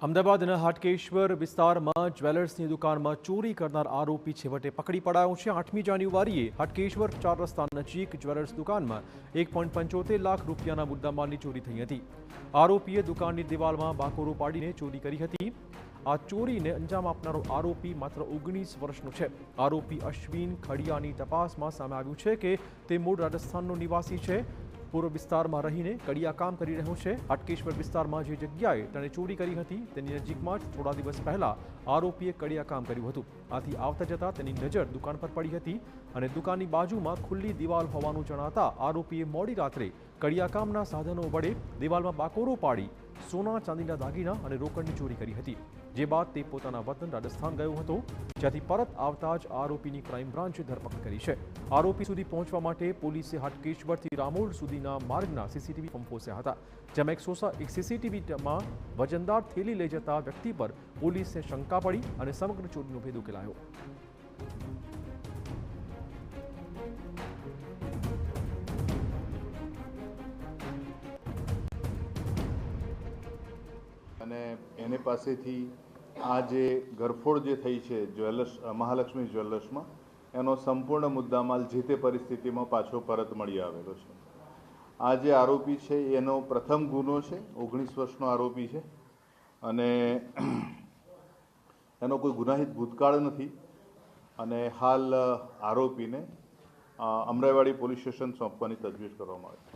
અમદાવાદના હાટકેશ્વર વિસ્તારમાં જ્વેલર્સની દુકાનમાં ચોરી કરનાર આરોપી છેવટે પકડી પડાયો છે। 8મી જાન્યુઆરીએ હાટકેશ્વર 4 રસ્તા નજીક જ્વેલર્સ દુકાનમાં 1.75 લાખ રૂપિયાના મુદ્દામાલની ચોરી થઈ હતી। આરોપીએ દુકાનની દિવાલમાં બાકોરો પાડીને ચોરી કરી હતી। આ ચોરીને અંજામ આપનારો આરોપી માત્ર 19 વર્ષનો છે। આરોપી અશ્વિન ખડિયાની તપાસમાં સામે આવ્યું છે કે તે મૂળ રાજસ્થાનનો નિવાસી છે। પૂર્વ વિસ્તારમાં રહીને કડિયા કામ કરી રહ્યો છે। હાટકેશ્વર વિસ્તારમાં જે જગ્યાએ તેણે ચોરી કરી હતી તેની નજીકમાં જ થોડા દિવસ પહેલા આરોપીએ કડિયા કામ કર્યું હતું। આથી આવતા જતા તેની નજર દુકાન પર પડી હતી અને દુકાનની બાજુમાં ખુલ્લી દિવાલ હોવાનું જણાતા આરોપીએ મોડી રાત્રે કડિયા કામના સાધનો વડે દિવાલમાં બાકોરો પાડી સોના ચાંદીના દાગીના અને રોકડની ચોરી કરી હતી। જે બાદ તે પોતાના વતન રાજસ્થાન ગયો હતો, જ્યાંથી પરત આવતા જ આરોપીની ક્રાઇમ બ્રાન્ચે ધરપકડ કરી છે। આરોપી સુધી પહોંચવા માટે પોલીસે હાટકેશ્વરથી રામોલ સુધીના માર્ગના સીસીટીવી પંપોસ્યા હતા, જેમાં એક સીસીટીવીમાં વજનદાર થેલી લઈ જતા વ્યક્તિ પર પોલીસને શંકા પડી અને સમગ્ર ચોરીનો ભેદ ઉકેલાયો। અને એની પાસેથી આ જે ગરફોડ જે થઈ છે જ્વેલર્સ મહાલક્ષ્મી જ્વેલર્સમાં એનો સંપૂર્ણ મુદ્દામાલ જે તે પરિસ્થિતિમાં પાછો પરત મળી આવેલો છે। આ જે આરોપી છે એનો પ્રથમ ગુનો છે, 19 વર્ષનો આરોપી છે અને એનો કોઈ ગુનાહિત ભૂતકાળ નથી અને હાલ આરોપીને અમરાઈવાડી પોલીસ સ્ટેશન સોંપવાની તજવીજ કરવામાં આવી।